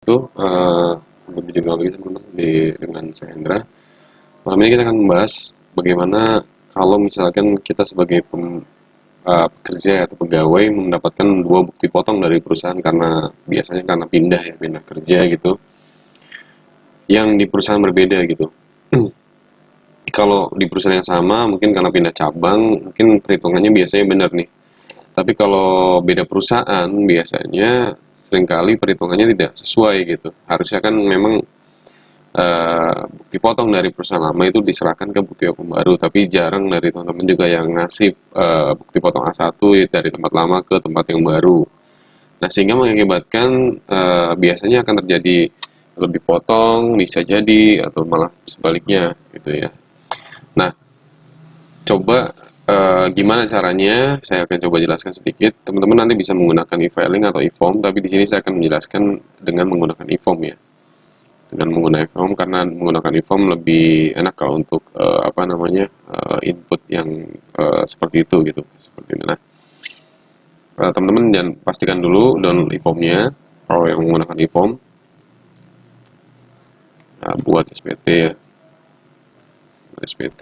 wabarakatuh. Untuk video lagi teman-teman dengan saya Hendra. Malam ini kita akan membahas bagaimana kalau misalkan kita sebagai pekerja atau pegawai mendapatkan dua bukti potong dari perusahaan karena biasanya karena pindah kerja gitu, yang di perusahaan berbeda gitu. Kalau di perusahaan yang sama mungkin karena pindah cabang mungkin perhitungannya biasanya benar nih. Tapi kalau beda perusahaan biasanya seringkali perhitungannya tidak sesuai gitu. Harusnya kan memang bukti potong dari perusahaan lama itu diserahkan ke bukti hukum baru, tapi jarang dari teman-teman juga yang ngasih bukti potong A1 dari tempat lama ke tempat yang baru. Nah, sehingga mengakibatkan biasanya akan terjadi lebih potong, bisa jadi, atau malah sebaliknya gitu ya. Nah, coba gimana caranya? Saya akan coba jelaskan sedikit. Teman-teman nanti bisa menggunakan e-filing atau e-form, tapi di sini saya akan menjelaskan dengan menggunakan e-form ya. Dengan menggunakan e-form karena menggunakan e-form lebih enak kalau untuk input yang seperti itu gitu. Seperti ini. Nah, teman-teman jangan pastikan dulu download e-formnya kalau yang menggunakan e-form. Nah, buat SPT ya. SPT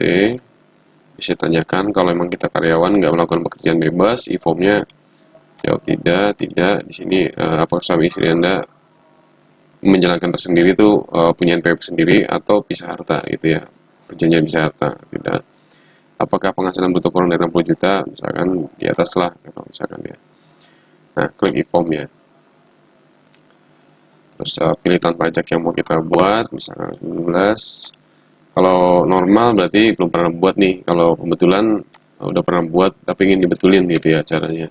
bisa tanyakan kalau memang kita karyawan nggak melakukan pekerjaan bebas, e-formnya jawab tidak. Di sini apakah suami istri Anda menjalankan tersendiri itu punya NPWP sendiri atau pisah harta gitu ya, perjanjian pisah harta, tidak. Apakah penghasilan bruto kurang dari 60 juta, misalkan di atas lah, atau misalkan ya. Nah, klik e-form ya. Terus pilih tahun pajak yang mau kita buat, misalkan 19. Kalau normal berarti belum pernah buat nih. Kalau kebetulan udah pernah buat tapi ingin dibetulin gitu ya caranya.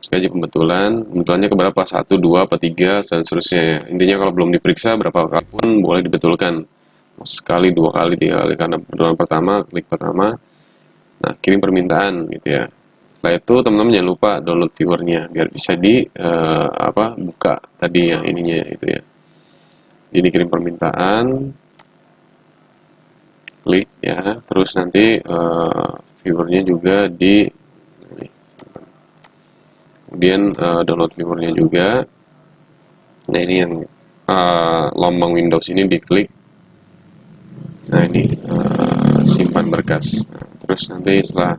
Sekali pembetulannya ke berapa? 1, 2, apa 3, dan seterusnya ya. Intinya kalau belum diperiksa berapa kali pun boleh dibetulkan. Sekali, 2 kali, 3 kali. Karena pembetulan pertama, klik pertama. Nah, kirim permintaan gitu ya. Setelah itu teman-teman jangan lupa download viewernya biar bisa buka tadi yang ininya itu ya. Ini kirim permintaan, klik ya, terus nanti viewernya juga kemudian download viewernya juga. Nah, ini yang lambang Windows ini diklik. Nah, ini simpan berkas. Nah, terus nanti setelah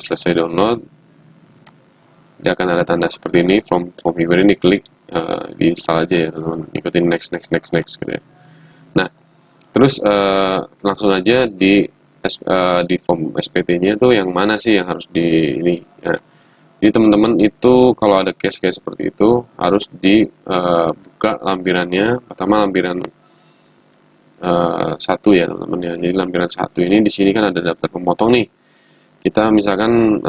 selesai download, dia akan ada tanda seperti ini, from viewer ini klik, diinstal aja ya teman-teman, ikutin next gitu ya. Nah, terus langsung aja di form SPT-nya tuh yang mana sih yang harus di ini ya. Jadi teman-teman itu kalau ada case-case seperti itu harus dibuka lampirannya. Pertama lampiran 1 ya teman-teman ya. Jadi lampiran 1 ini di sini kan ada daftar pemotong nih. Kita misalkan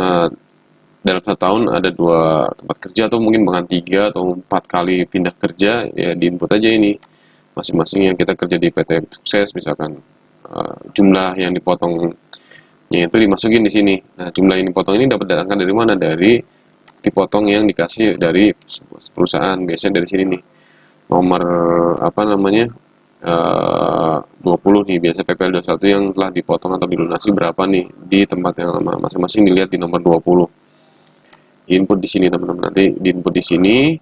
dalam 1 tahun ada 2 tempat kerja atau mungkin bahkan 3 atau 4 kali pindah kerja ya, diinput aja ini masing-masing yang kita kerja di PT Sukses misalkan jumlah yang dipotongnya itu dimasukin di sini. Nah, jumlah yang dipotong ini dapat datangkan dari mana? Dari dipotong yang dikasih dari perusahaan, biasanya dari sini nih. Nomor 20 nih, biasa PPL 21 yang telah dipotong atau dilunasi berapa nih di tempat yang lama. Masing-masing dilihat di nomor 20. Input di sini teman-teman, nanti diinput di sini.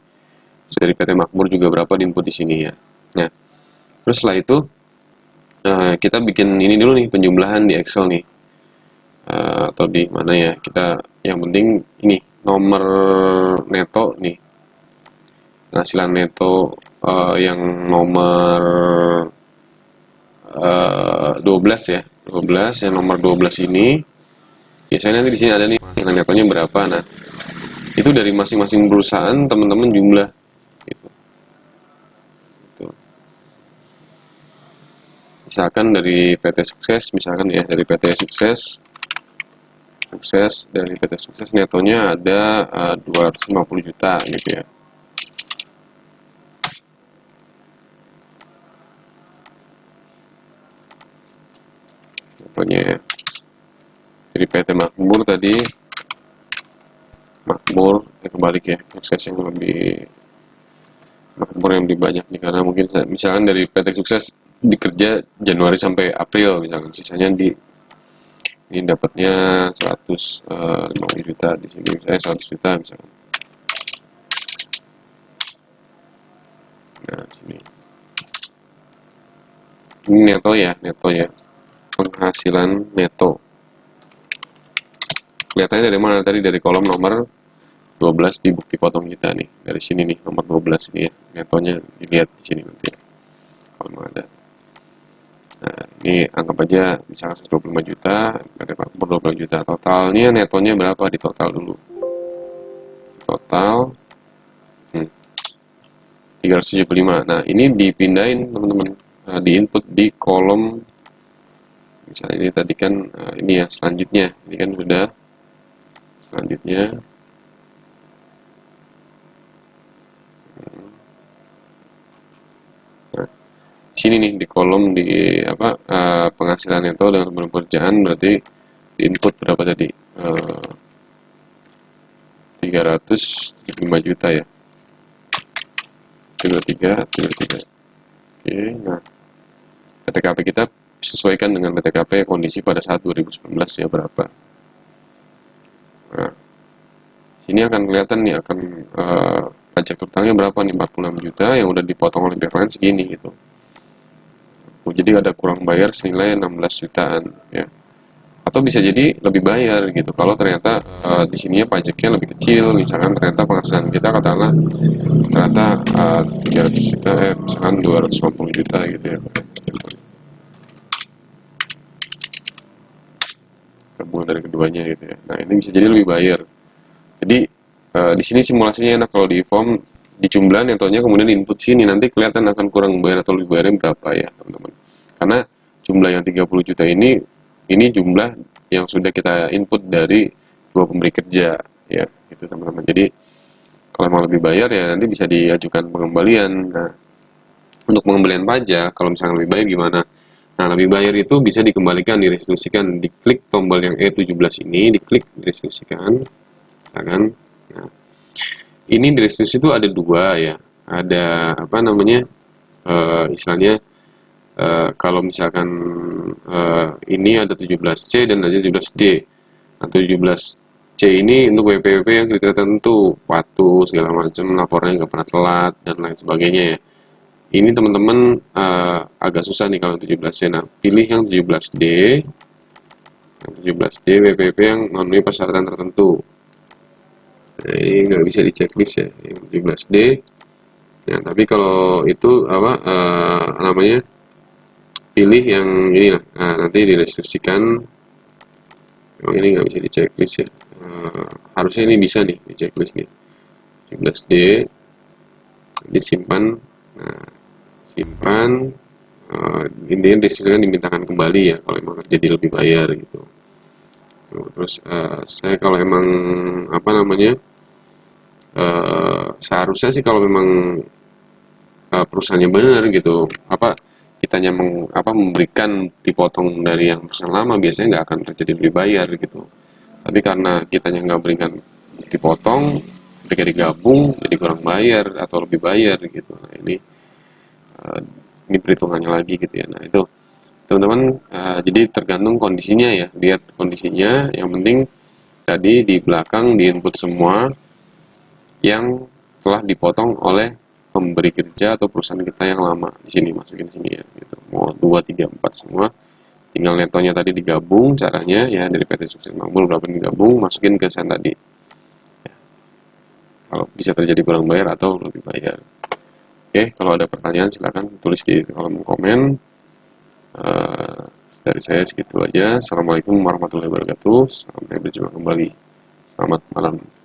Dari PT Makmur juga berapa diinput di sini ya. Nah, terus setelah itu kita bikin ini dulu nih, penjumlahan di Excel nih. Atau di mana ya, kita yang penting ini nomor neto nih, penghasilan neto yang nomor 12 ya, 12 yang nomor 12 ini biasanya nanti di sini ada nih penghasilan netonya berapa. Nah, itu dari masing-masing perusahaan teman-teman jumlah gitu. Misalkan dari PT Sukses, misalkan ya dari PT Sukses dari PT Sukses netonya ada 250 juta gitu ya. Netonya ya. Dari PT Makmur tadi, kebalik ya, Sukses yang lebih Makmur yang lebih banyak nih, karena mungkin misalkan dari PT Sukses dikerja Januari sampai April misalkan, sisanya ini dapatnya 150 juta di sini, 100 juta misalkan. Nah, sini. Ini neto ya, penghasilan neto. Kelihatannya dari mana tadi? Dari kolom nomor 12 di bukti potong kita nih. Dari sini nih, nomor 12 ini ya. Netonya dilihat di sini nanti. Kalau ada. Nah, ini anggap aja misalkan 125 juta, ada 25 juta. Totalnya netonya berapa? Di total dulu. Total 375. Nah, ini dipindahin teman-teman. Nah, di input di kolom, misalnya ini tadi kan ini ya selanjutnya. Ini kan sudah selanjutnya. Nah, sini nih di kolom di apa penghasilan neto dengan pekerjaan, berarti di input berapa tadi? 375 juta ya. 33. Oke, nah PTKP kita sesuaikan dengan PTKP kondisi pada saat 2019 ya berapa. Nah, sini akan kelihatan nih akan pajak terutangnya berapa nih, 46 juta yang udah dipotong oleh BPN segini gitu. Jadi ada kurang bayar senilai 16 jutaan ya. Atau bisa jadi lebih bayar gitu kalau ternyata di sininya pajaknya lebih kecil, misalkan ternyata penghasilan kita katakanlah ternyata 300 juta misalkan 250 juta gitu ya, gabungan dari keduanya gitu ya. Nah, ini bisa jadi lebih bayar. Jadi di sini simulasinya enak kalau di form di jumlah netonya kemudian input sini nanti kelihatan akan kurang bayar atau lebih bayarnya berapa ya teman-teman. Karena jumlah yang 30 juta ini jumlah yang sudah kita input dari dua pemberi kerja ya gitu teman-teman. Jadi kalau mau lebih bayar ya nanti bisa diajukan pengembalian. Nah, untuk pengembalian pajak kalau misalnya lebih bayar gimana? Nah, lebih bayar itu bisa dikembalikan, direstitusikan, diklik tombol yang E17 ini, diklik direstitusikan, ya kan? Nah, ini direstitusi itu ada dua ya, ada apa namanya, istilahnya kalau misalkan ini ada 17C dan ada 17D. Nah, 17C ini untuk WPWP yang kriteria tertentu, patuh segala macam, laporannya nggak pernah telat dan lain sebagainya ya. Ini teman-teman agak susah nih kalau 17C. Nah, pilih yang 17D. Yang 17D WPWP yang memenuhi persyaratan tertentu. Nah, ini nggak bisa di checklist ya, yang 17D. Nah, tapi kalau itu apa namanya? Pilih yang ini lah. Nah, nanti direstitusikan. Memang ini nggak bisa di checklist ya. Harusnya ini bisa nih di checklist nih. 17D disimpan. Nah, simpan. Intinya restitusikan dimintakan kembali ya kalau emang terjadi lebih bayar gitu. Terus saya kalau emang apa namanya seharusnya sih kalau memang perusahaannya benar gitu apa kitanya memberikan dipotong dari yang perusahaan lama biasanya nggak akan terjadi lebih bayar gitu. Tapi karena kitanya nggak berikan dipotong ketika digabung jadi kurang bayar atau lebih bayar gitu. Nah, ini perhitungannya lagi gitu ya. Nah, itu teman-teman jadi tergantung kondisinya ya, lihat kondisinya. Yang penting tadi di belakang di input semua yang telah dipotong oleh pemberi kerja atau perusahaan kita yang lama. Di sini masukin sini ya gitu. Mau 2, 3, 4 semua, tinggal netonya tadi digabung caranya ya, dari PT Sukses Makmur berapa digabung, masukin ke sen tadi ya. Kalau bisa terjadi kurang bayar atau lebih bayar. Oke, kalau ada pertanyaan silakan tulis di kolom komen. Dari saya segitu aja. Assalamualaikum warahmatullahi wabarakatuh. Sampai berjumpa kembali. Selamat malam.